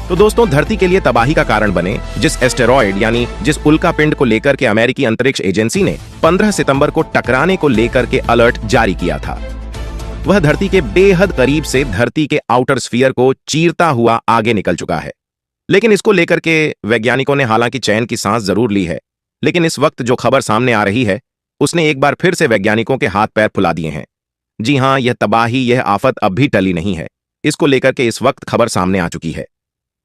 तो दोस्तों, धरती के लिए तबाही का कारण बने जिस एस्टेरॉयड यानी जिस उल्कापिंड को लेकर के अमेरिकी अंतरिक्ष एजेंसी ने 15 सितंबर को टकराने को लेकर के अलर्ट जारी किया था, वह धरती के बेहद करीब से धरती के आउटर स्फीयर को चीरता हुआ आगे निकल चुका है। लेकिन इसको लेकर के वैज्ञानिकों ने हालांकि चैन की सांस जरूर ली है, लेकिन इस वक्त जो खबर सामने आ रही है उसने एक बार फिर से वैज्ञानिकों के हाथ पैर फुला दिए हैं। जी हां, यह तबाही, यह आफत अब भी टली नहीं है। इसको लेकर के इस वक्त खबर सामने आ चुकी है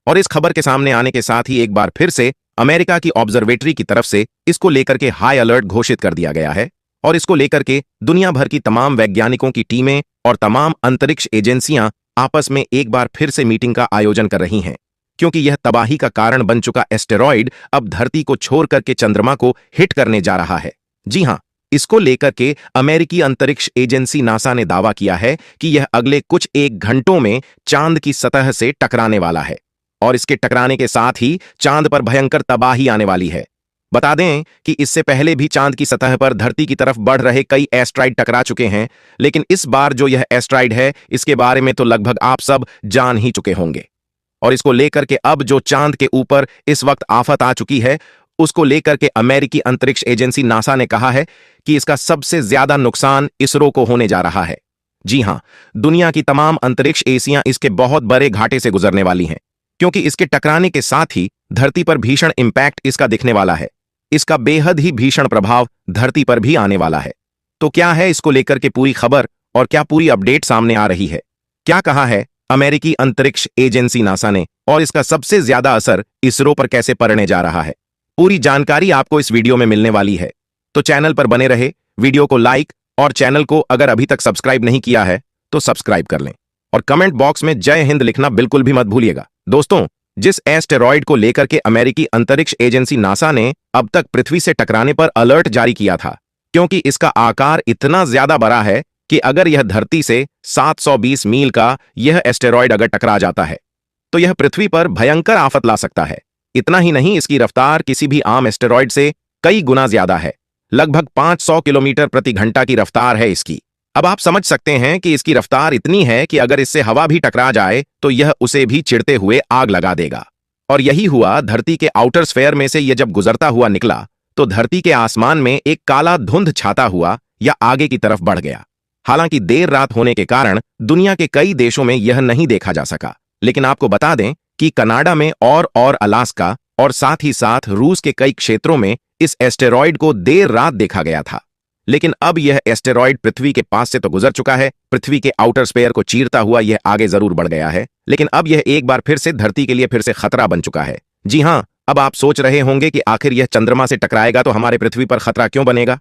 और इस खबर के सामने आने के साथ ही एक बार फिर से अमेरिका की ऑब्जर्वेटरी की तरफ से इसको लेकर के हाई अलर्ट घोषित कर दिया गया है और इसको लेकर के दुनिया भर की तमाम वैज्ञानिकों की टीमें और तमाम अंतरिक्ष एजेंसियां आपस में एक बार फिर से मीटिंग का आयोजन कर रही हैं, क्योंकि यह तबाही का कारण बन चुका एस्टेरॉयड अब धरती को छोड़ करके चंद्रमा को हिट करने जा रहा है। जी हां, इसको लेकर के अमेरिकी अंतरिक्ष एजेंसी नासा ने दावा किया है कि यह अगले कुछ एक घंटों में चांद की सतह से टकराने वाला है और इसके टकराने के साथ ही चांद पर भयंकर तबाही आने वाली है। बता दें कि इससे पहले भी चांद की सतह पर धरती की तरफ बढ़ रहे कई एस्ट्राइड टकरा चुके हैं, लेकिन इस बार जो यह एस्ट्राइड है इसके बारे में तो लगभग आप सब जान ही चुके होंगे। और इसको लेकर के अब जो चांद के ऊपर इस वक्त आफत आ चुकी है उसको लेकर के अमेरिकी अंतरिक्ष एजेंसी नासा ने कहा है कि इसका सबसे ज्यादा नुकसान इसरो को होने जा रहा है। जी हां, दुनिया की तमाम अंतरिक्ष एजेंसियां इसके बहुत बड़े घाटे से गुजरने वाली हैं, क्योंकि इसके टकराने के साथ ही धरती पर भीषण इंपैक्ट इसका दिखने वाला है। इसका बेहद ही भीषण प्रभाव धरती पर भी आने वाला है। तो क्या है इसको लेकर के पूरी खबर और क्या पूरी अपडेट सामने आ रही है, क्या कहा है अमेरिकी अंतरिक्ष एजेंसी नासा ने और इसका सबसे ज्यादा असर इसरो पर कैसे पड़ने जा रहा है, पूरी जानकारी आपको इस वीडियो में मिलने वाली है। तो चैनल पर बने रहे, वीडियो को लाइक और चैनल को अगर अभी तक सब्सक्राइब नहीं किया है तो सब्सक्राइब कर लें और कमेंट बॉक्स में जय हिंद लिखना बिल्कुल भी मत भूलिएगा। दोस्तों, जिस एस्टेरॉयड को लेकर के अमेरिकी अंतरिक्ष एजेंसी नासा ने अब तक पृथ्वी से टकराने पर अलर्ट जारी किया था, क्योंकि इसका आकार इतना ज्यादा बड़ा है कि अगर यह धरती से 720 मील का यह एस्टेरॉयड अगर टकरा जाता है तो यह पृथ्वी पर भयंकर आफत ला सकता है। इतना ही नहीं, इसकी रफ्तार किसी भी आम एस्टेरॉयड से कई गुना ज्यादा है। लगभग 500 किलोमीटर प्रति घंटा की रफ्तार है इसकी। अब आप समझ सकते हैं कि इसकी रफ्तार इतनी है कि अगर इससे हवा भी टकरा जाए तो यह उसे भी चिढ़ते हुए आग लगा देगा। और यही हुआ, धरती के आउटर स्फेयर में से यह जब गुजरता हुआ निकला तो धरती के आसमान में एक काला धुंध छाता हुआ या आगे की तरफ बढ़ गया। हालांकि देर रात होने के कारण दुनिया के कई देशों में यह नहीं देखा जा सका, लेकिन आपको बता दें कि कनाडा में और अलास्का और साथ ही साथ रूस के कई क्षेत्रों में इस एस्टेरॉयड को देर रात देखा गया था। लेकिन अब यह एस्टेरॉयड पृथ्वी के पास से तो गुजर चुका है, पृथ्वी के आउटर स्फेयर को चीरता हुआ यह आगे जरूर बढ़ गया है, लेकिन अब यह एक बार फिर से धरती के लिए फिर से खतरा बन चुका है। जी हां, अब आप सोच रहे होंगे कि आखिर यह चंद्रमा से टकराएगा तो हमारे पृथ्वी पर खतरा क्यों बनेगा,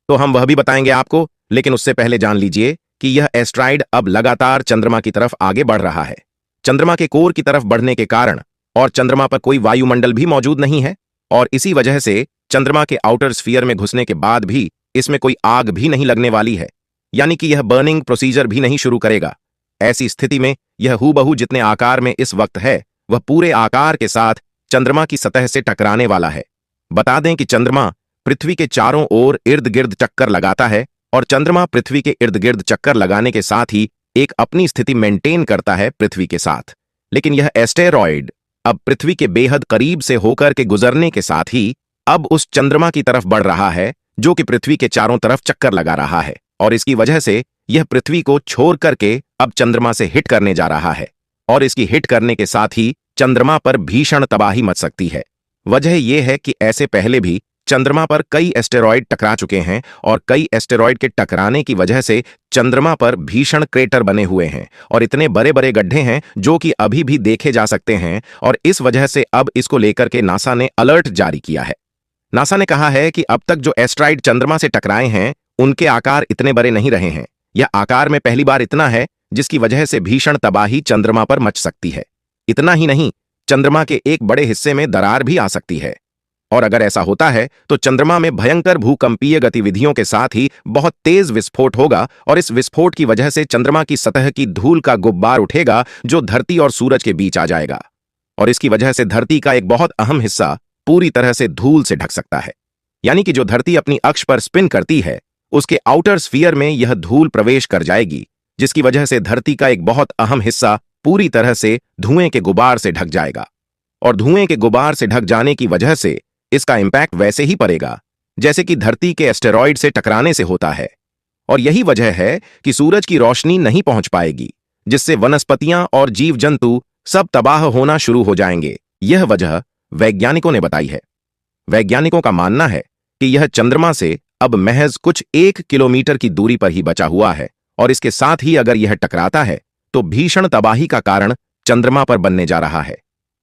तो हम वह भी बताएंगे आपको, लेकिन उससे पहले जान लीजिए कि यह एस्ट्राइड अब लगातार चंद्रमा की तरफ आगे बढ़ रहा है। चंद्रमा के कोर की तरफ बढ़ने के कारण और चंद्रमा पर कोई वायुमंडल भी मौजूद नहीं है और इसी वजह से चंद्रमा के आउटर स्फीयर में घुसने के बाद भी इसमें कोई आग भी नहीं लगने वाली है, यानी कि यह बर्निंग प्रोसीजर भी नहीं शुरू करेगा। ऐसी स्थिति में यह हूबहू जितने आकार में इस वक्त है वह पूरे आकार के साथ चंद्रमा की सतह से टकराने वाला है। बता दें कि चंद्रमा पृथ्वी के चारों ओर इर्द गिर्द चक्कर लगाता है और चंद्रमा पृथ्वी के इर्द गिर्द चक्कर लगाने के साथ ही एक अपनी स्थिति मेंटेन करता है पृथ्वी के साथ। लेकिन यह एस्टेरॉयड अब पृथ्वी के बेहद करीब से होकर के गुजरने के साथ ही अब उस चंद्रमा की तरफ बढ़ रहा है जो कि पृथ्वी के चारों तरफ चक्कर लगा रहा है और इसकी वजह से यह पृथ्वी को छोड़ करके अब चंद्रमा से हिट करने जा रहा है और इसकी हिट करने के साथ ही चंद्रमा पर भीषण तबाही मच सकती है। वजह यह है कि ऐसे पहले भी चंद्रमा पर कई एस्टेरॉयड टकरा चुके हैं और कई एस्टेरॉयड के टकराने की वजह से चंद्रमा पर भीषण क्रेटर बने हुए हैं और इतने बड़े बड़े गड्ढे हैं जो कि अभी भी देखे जा सकते हैं और इस वजह से अब इसको लेकर के नासा ने अलर्ट जारी किया है। नासा ने कहा है कि अब तक जो एस्ट्राइड चंद्रमा से टकराए हैं उनके आकार इतने बड़े नहीं रहे हैं। यह आकार में पहली बार इतना है जिसकी वजह से भीषण तबाही चंद्रमा पर मच सकती है। इतना ही नहीं, चंद्रमा के एक बड़े हिस्से में दरार भी आ सकती है और अगर ऐसा होता है तो चंद्रमा में भयंकर भूकंपीय गतिविधियों के साथ ही बहुत तेज विस्फोट होगा और इस विस्फोट की वजह से चंद्रमा की सतह की धूल का गुब्बार उठेगा जो धरती और सूरज के बीच आ जाएगा और इसकी वजह से धरती का एक बहुत अहम हिस्सा पूरी तरह से धूल से ढक सकता है। यानी कि जो धरती अपनी अक्ष पर स्पिन करती है उसके आउटर स्फीयर में यह धूल प्रवेश कर जाएगी, जिसकी वजह से धरती का एक बहुत अहम हिस्सा पूरी तरह से धुएं के गुबार से ढक जाएगा और धुएं के गुबार से ढक जाने की वजह से इसका इंपैक्ट वैसे ही पड़ेगा जैसे कि धरती के एस्टेरॉयड से टकराने से होता है। और यही वजह है कि सूरज की रोशनी नहीं पहुंच पाएगी, जिससे वनस्पतियां और जीव जंतु सब तबाह होना शुरू हो जाएंगे। यह वजह वैज्ञानिकों ने बताई है। वैज्ञानिकों का मानना है कि यह चंद्रमा से अब महज कुछ 1 किलोमीटर की दूरी पर ही बचा हुआ है और इसके साथ ही अगर यह टकराता है तो भीषण तबाही का कारण चंद्रमा पर बनने जा रहा है।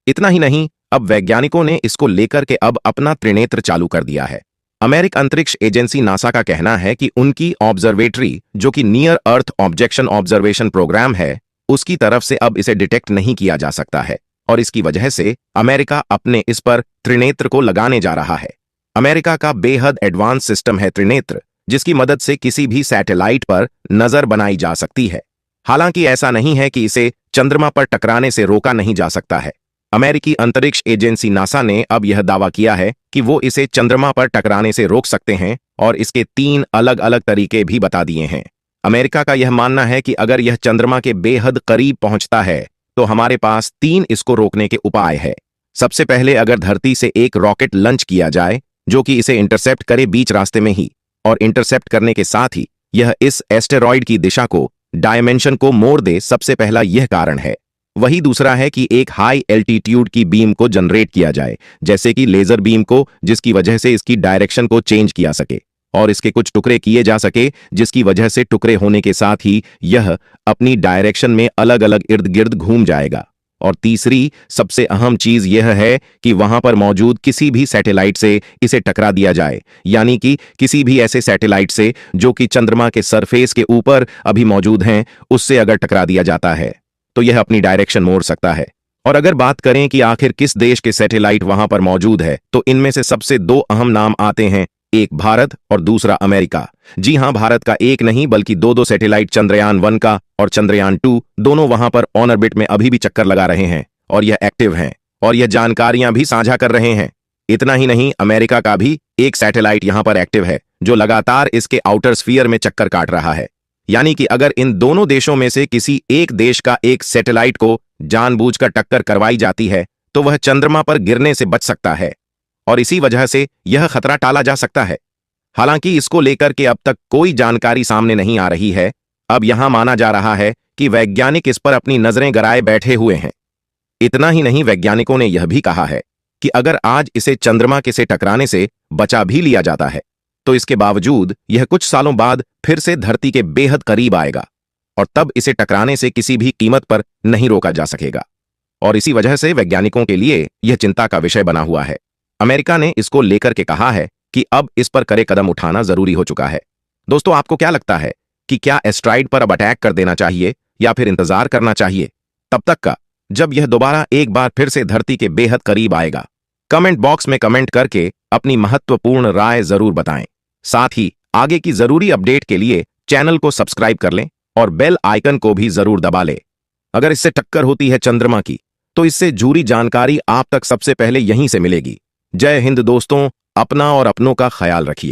इतना ही नहीं, अब वैज्ञानिकों ने इसको लेकर के अब अपना त्रिनेत्र चालू कर दिया है। अमेरिकी अंतरिक्ष एजेंसी नासा का कहना है कि उनकी ऑब्जर्वेटरी, जो कि near earth objection observation program है, उसकी तरफ से अब इसे डिटेक्ट नहीं किया जा सकता है और इसकी वजह से अमेरिका अपने इस पर त्रिनेत्र को लगाने जा रहा है। अमेरिका का बेहद एडवांस सिस्टम है त्रिनेत्र, जिसकी मदद से किसी भी सैटेलाइट पर नजर बनाई जा सकती है। हालांकि ऐसा नहीं है कि इसे चंद्रमा पर टकराने से रोका नहीं जा सकता है। अमेरिकी अंतरिक्ष एजेंसी नासा ने अब यह दावा किया है कि वो इसे चंद्रमा पर टकराने से रोक सकते हैं और इसके 3 अलग अलग तरीके भी बता दिए हैं। अमेरिका का यह मानना है कि अगर यह चंद्रमा के बेहद करीब पहुंचता है तो हमारे पास 3 इसको रोकने के उपाय है। सबसे पहले, अगर धरती से एक रॉकेट लॉन्च किया जाए जो कि इसे इंटरसेप्ट करे बीच रास्ते में ही, और इंटरसेप्ट करने के साथ ही यह इस एस्टेरॉयड की दिशा को, डायमेंशन को मोड़ दे। सबसे पहला यह कारण है। वही दूसरा है कि एक हाई एल्टीट्यूड की बीम को जनरेट किया जाए, जैसे कि लेजर बीम को, जिसकी वजह से इसकी डायरेक्शन को चेंज किया सके और इसके कुछ टुकड़े किए जा सके, जिसकी वजह से टुकड़े होने के साथ ही यह अपनी डायरेक्शन में अलग अलग इर्द गिर्द घूम जाएगा। और तीसरी सबसे अहम चीज यह है कि वहां पर मौजूद किसी भी सैटेलाइट से इसे टकरा दिया जाए, यानी कि किसी भी ऐसे सैटेलाइट से जो कि चंद्रमा के सरफेस के ऊपर अभी मौजूद हैं, उससे अगर टकरा दिया जाता है तो यह अपनी डायरेक्शन मोड़ सकता है। और अगर बात करें कि आखिर किस देश के सैटेलाइट वहां पर मौजूद है, तो इनमें से सबसे 2 अहम नाम आते हैं, एक भारत और दूसरा अमेरिका। जी हां, भारत का एक नहीं बल्कि 2 सैटेलाइट, चंद्रयान 1 का और चंद्रयान 2, दोनों वहां पर ऑन ऑर्बिट में अभी भी चक्कर लगा रहे हैं और यह एक्टिव हैं और यह जानकारियां भी साझा कर रहे हैं। इतना ही नहीं, अमेरिका का भी एक सैटेलाइट यहां पर एक्टिव है जो लगातार इसके आउटर स्फीयर में चक्कर काट रहा है। यानी कि अगर इन दोनों देशों में से किसी एक देश का एक सैटेलाइट को जानबूझकर टक्कर करवाई जाती है तो वह चंद्रमा पर गिरने से बच सकता है और इसी वजह से यह खतरा टाला जा सकता है। हालांकि इसको लेकर के अब तक कोई जानकारी सामने नहीं आ रही है। अब यहां माना जा रहा है कि वैज्ञानिक इस पर अपनी नजरें गड़ाए बैठे हुए हैं। इतना ही नहीं, वैज्ञानिकों ने यह भी कहा है कि अगर आज इसे चंद्रमा के से टकराने से बचा भी लिया जाता है तो इसके बावजूद यह कुछ सालों बाद फिर से धरती के बेहद करीब आएगा और तब इसे टकराने से किसी भी कीमत पर नहीं रोका जा सकेगा। और इसी वजह से वैज्ञानिकों के लिए यह चिंता का विषय बना हुआ है। अमेरिका ने इसको लेकर के कहा है कि अब इस पर कड़े कदम उठाना जरूरी हो चुका है। दोस्तों, आपको क्या लगता है कि क्या एस्टेरॉयड पर अब अटैक कर देना चाहिए या फिर इंतजार करना चाहिए तब तक का, जब यह दोबारा एक बार फिर से धरती के बेहद करीब आएगा? कमेंट बॉक्स में कमेंट करके अपनी महत्वपूर्ण राय जरूर बताएं। साथ ही आगे की जरूरी अपडेट के लिए चैनल को सब्सक्राइब कर लें और बेल आइकन को भी जरूर दबा लें। अगर इससे टक्कर होती है चंद्रमा की तो इससे जुड़ी जानकारी आप तक सबसे पहले यहीं से मिलेगी। जय हिंद दोस्तों, अपना और अपनों का ख्याल रखिए।